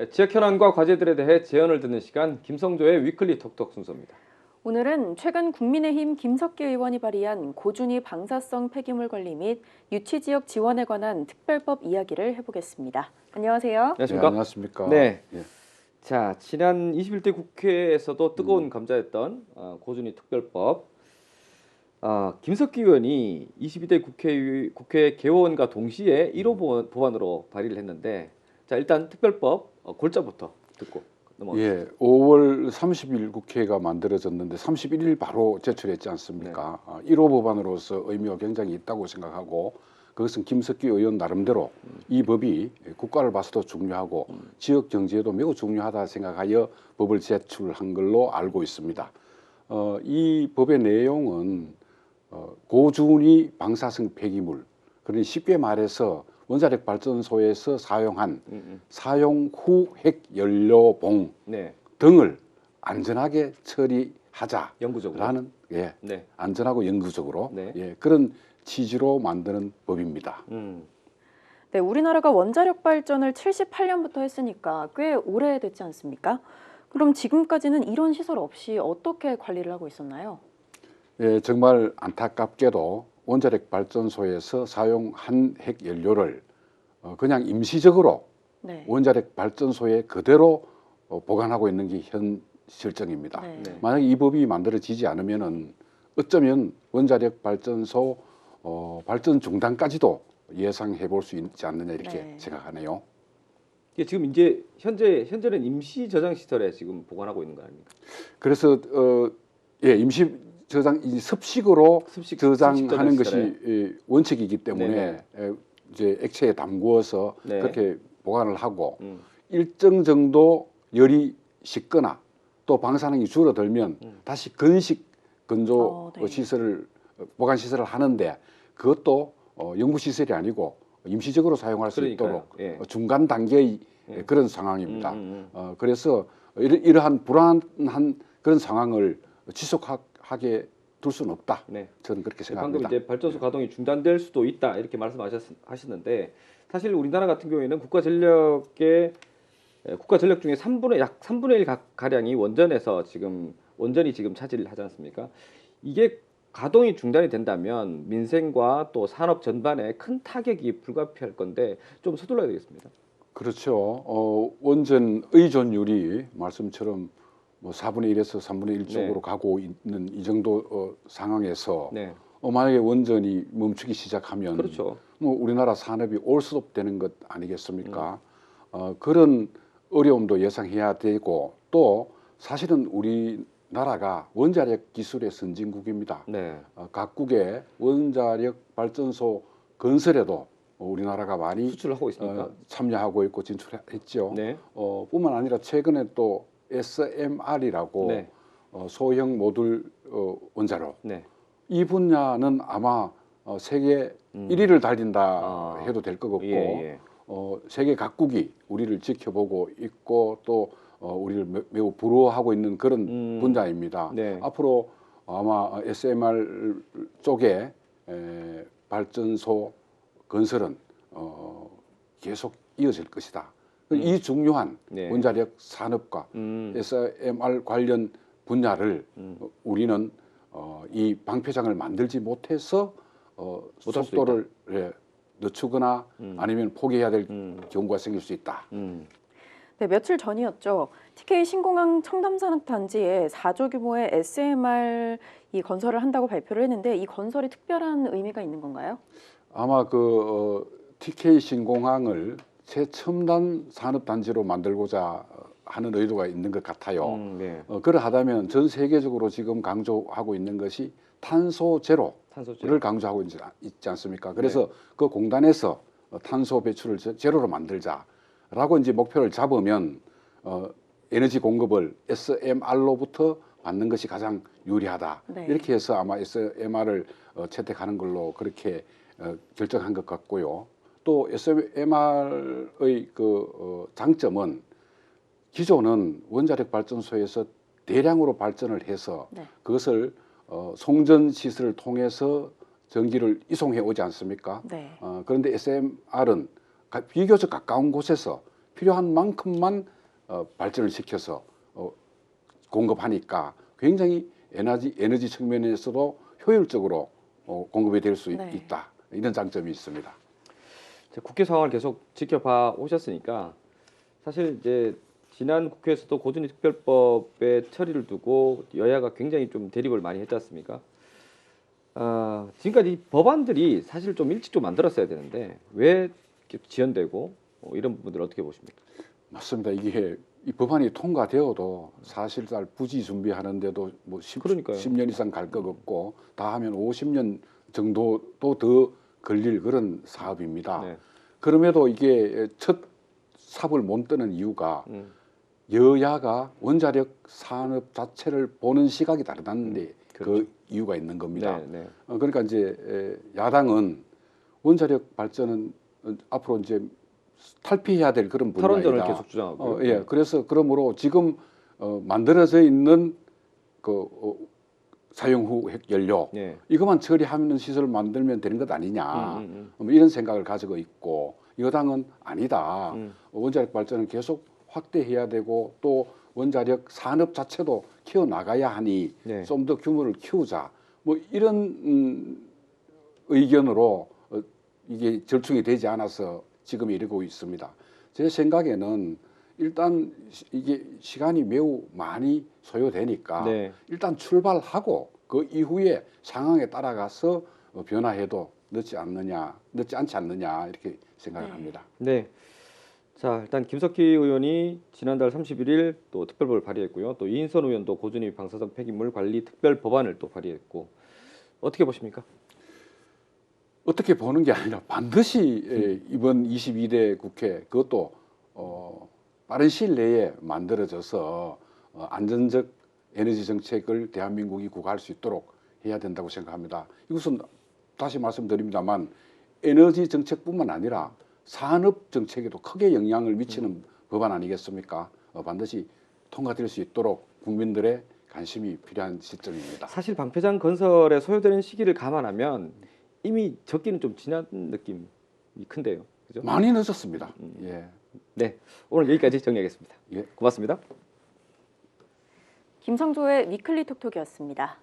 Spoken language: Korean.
네, 지역 현안과 과제들에 대해 제언을 듣는 시간 김성조의 위클리 톡톡 순서입니다. 오늘은 최근 국민의힘 김석기 의원이 발의한 고준위 방사성 폐기물 관리 및 유치 지역 지원에 관한 특별법 이야기를 해보겠습니다. 안녕하세요. 안녕하십니까? 네, 안녕하십니까? 네. 예. 자, 지난 21대 국회에서도 뜨거운 감자였던 고준위 특별법. 김석기 의원이 22대 국회 개원과 동시에 1호 법안으로 발의를 했는데, 자, 일단 특별법 골자부터 듣고 넘어가겠습니다. 예, 5월 30일 국회가 만들어졌는데 31일 바로 제출했지 않습니까? 1호 법안으로서 의미가 굉장히 있다고 생각하고, 그것은 김석기 의원 나름대로 이 법이 국가를 봐서도 중요하고 지역 정치에도 매우 중요하다 생각하여 법을 제출한 걸로 알고 있습니다. 이 법의 내용은 고준위 방사성 폐기물, 그러니 쉽게 말해서 원자력 발전소에서 사용한 사용 후 핵 연료봉 네, 등을 안전하게 처리하자라는 영구적으로. 예, 네. 안전하고 영구적으로 네. 예, 그런 취지로 만드는 법입니다. 네, 우리나라가 원자력 발전을 78년부터 했으니까 꽤 오래됐지 않습니까? 그럼 지금까지는 이런 시설 없이 어떻게 관리를 하고 있었나요? 예, 정말 안타깝게도 원자력 발전소에서 사용한 핵 연료를 그냥 임시적으로 네. 원자력 발전소에 그대로 보관하고 있는 게 현실정입니다. 네. 네. 만약 이 법이 만들어지지 않으면은 어쩌면 원자력 발전소 발전 중단까지도 예상해 볼 수 있지 않느냐 이렇게 네. 생각하네요. 이게 지금 이제 현재는 임시 저장 시설에 지금 보관하고 있는 거 아닙니까? 그래서 예, 임시 저장 이 습식으로 습식 저장하는 저장 것이 시설에. 원칙이기 때문에 이제 액체에 담구어서 네. 그렇게 보관을 하고 음. 일정 정도 열이 식거나 또 방사능이 줄어들면 다시 건조 네. 시설을 보관 시설을 하는데 그것도 연구 시설이 아니고 임시적으로 사용할 수 그러니까요. 있도록 예. 중간 단계의 예. 그런 상황입니다. 음. 그래서 이러한 불안한 그런 상황을 지속하게 둘 수는 없다. 네. 저는 그렇게 방금 생각합니다. 이제 발전소 가동이 중단될 수도 있다 이렇게 말씀하셨는데, 사실 우리나라 같은 경우에는 국가 전력 중에 약 3분의 1 가량이 원전이 지금 차지를 하지 않습니까? 이게 가동이 중단이 된다면 민생과 또 산업 전반에 큰 타격이 불가피할 건데 좀 서둘러야 되겠습니다. 그렇죠. 원전 의존율이 말씀처럼 뭐 4분의 1에서 3분의 1 쪽으로 네. 가고 있는 이 정도 상황에서 네, 만약에 원전이 멈추기 시작하면 그렇죠. 뭐 우리나라 산업이 올스톱되는 것 아니겠습니까? 그런 어려움도 예상해야 되고 또 사실은 우리나라가 원자력 기술의 선진국입니다. 네, 각국의 원자력 발전소 건설에도 우리나라가 많이 수출을 하고 있습니까? 참여하고 있고 진출했죠. 네, 뿐만 아니라 최근에 또 SMR이라고 네, 소형 모듈 원자로 네. 이 분야는 아마 세계 1위를 달린다 해도 될 것 같고 예. 세계 각국이 우리를 지켜보고 있고 또 우리를 매우 부러워하고 있는 그런 분야입니다. 네. 앞으로 아마 SMR 쪽에 발전소 건설은 계속 이어질 것이다. 이 중요한 네. 원자력 산업과 SMR 관련 분야를 우리는 이 방패장을 만들지 못해서 못할 수 속도를 늦추거나 아니면 포기해야 될 경우가 생길 수 있다. 네, 며칠 전이었죠. TK 신공항 첨단산업단지에 4조 규모의 SMR 이 건설을 한다고 발표를 했는데 이 건설이 특별한 의미가 있는 건가요? 아마 TK 신공항을 최첨단 산업단지로 만들고자 하는 의도가 있는 것 같아요. 네. 그러하다면 전 세계적으로 지금 강조하고 있는 것이 탄소 제로를 강조하고 있지 않습니까? 그래서 그 공단에서 탄소 배출을 제로로 만들자라고 이제 목표를 잡으면 에너지 공급을 SMR로부터 받는 것이 가장 유리하다. 네. 이렇게 해서 아마 SMR을 채택하는 걸로 그렇게 결정한 것 같고요. 또 SMR의 장점은 기존은 원자력 발전소에서 대량으로 발전을 해서 그것을 송전 시설을 통해서 전기를 이송해 오지 않습니까? 네. 그런데 SMR은 비교적 가까운 곳에서 필요한 만큼만 발전을 시켜서 공급하니까 굉장히 에너지 측면에서도 효율적으로 공급이 될 수 네. 있다. 이런 장점이 있습니다. 국회 상황을 계속 지켜봐 오셨으니까 사실 이제 지난 국회에서도 고준위 특별법의 처리를 두고 여야가 굉장히 좀 대립을 많이 했지 않습니까? 지금까지 이 법안들이 사실 좀 일찍 좀 만들었어야 되는데 왜 이렇게 지연되고 이런 부분들 어떻게 보십니까? 맞습니다. 이게 이 법안이 통과되어도 사실상 부지 준비하는데도 뭐 그러니까요. 10년 이상 갈 것 없고 다 하면 50년 정도도 더 걸릴 그런 사업입니다. 네. 그럼에도 이게 첫 삽을 못 뜨는 이유가 여야가 원자력 산업 자체를 보는 시각이 다르다는데 그렇죠. 그 이유가 있는 겁니다. 네, 네. 그러니까 이제 야당은 원자력 발전은 앞으로 이제 탈피해야 될 그런 탈원전을 분야이다. 계속 주장하고. 예. 그래서 그러므로 지금 만들어져 있는 그 사용 후 핵연료 네. 이것만 처리하는 시설을 만들면 되는 것 아니냐 뭐 이런 생각을 가지고 있고 여당은 아니다. 원자력 발전은 계속 확대해야 되고 또 원자력 산업 자체도 키워 나가야 하니 네. 좀 더 규모를 키우자. 뭐 이런 의견으로 이게 절충이 되지 않아서 지금 이러고 있습니다. 제 생각에는 일단 이게 시간이 매우 많이 소요되니까 네. 일단 출발하고 그 이후에 상황에 따라가서 변화해도 늦지 않지 않느냐 이렇게 생각을 합니다. 네. 자, 일단 김석희 의원이 지난달 31일 또 특별법을 발의했고요. 또 이인선 의원도 고준위 방사선 폐기물 관리 특별 법안을 또 발의했고 어떻게 보십니까? 어떻게 보는 게 아니라 반드시 이번 22대 국회 그것도 빠른 시일 내에 만들어져서 안전적 에너지 정책을 대한민국이 구가할 수 있도록 해야 된다고 생각합니다. 이것은 다시 말씀드립니다만 에너지 정책뿐만 아니라 산업 정책에도 크게 영향을 미치는 법안 아니겠습니까? 반드시 통과될 수 있도록 국민들의 관심이 필요한 시점입니다. 사실 방패장 건설에 소요되는 시기를 감안하면 이미 적기는 좀 지난 느낌이 큰데요. 그죠? 많이 늦었습니다. 예. 네. 오늘 여기까지 정리하겠습니다. 예. 고맙습니다. 김성조의 위클리 톡톡이었습니다.